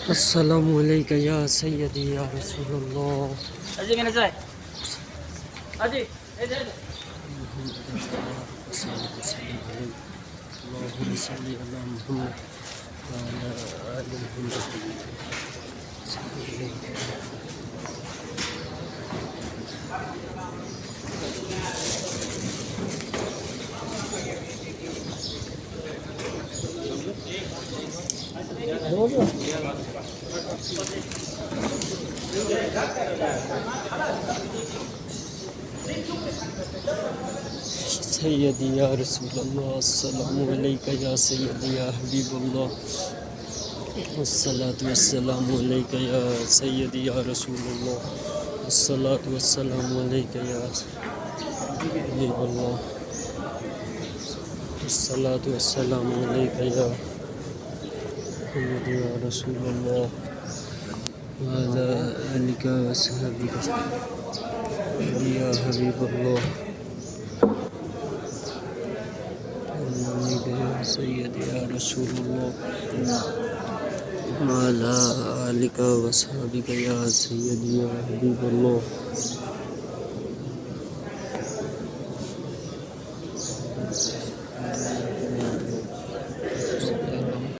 अस्सलामु अलैका या सय्यदी या रसूलुल्लाह। अजी मैंने जाए अजी इधर اللهم صل على محمد وعلى آل محمد. सय्यदी या रसूलुल्लाह, अस्सलामु अलैका या सय्यदी या हबीबुल्लाह, अस्सलातु वस्सलामु अलैका या सय्यदी या रसूलुल्लाह, अस्सलातु वस्सलामु अलैका या हबीबुल्लाह, अस्सलातु वस्सलामु अलैका या सय्यदी या रसूलुल्लाह व अला आलिका व असहाबिका या हबीबुल्लाह या सय्यदी या रसूलुल्लाह व अला आलिका व असहाबिका या सय्यदी या हबीबुल्लाह.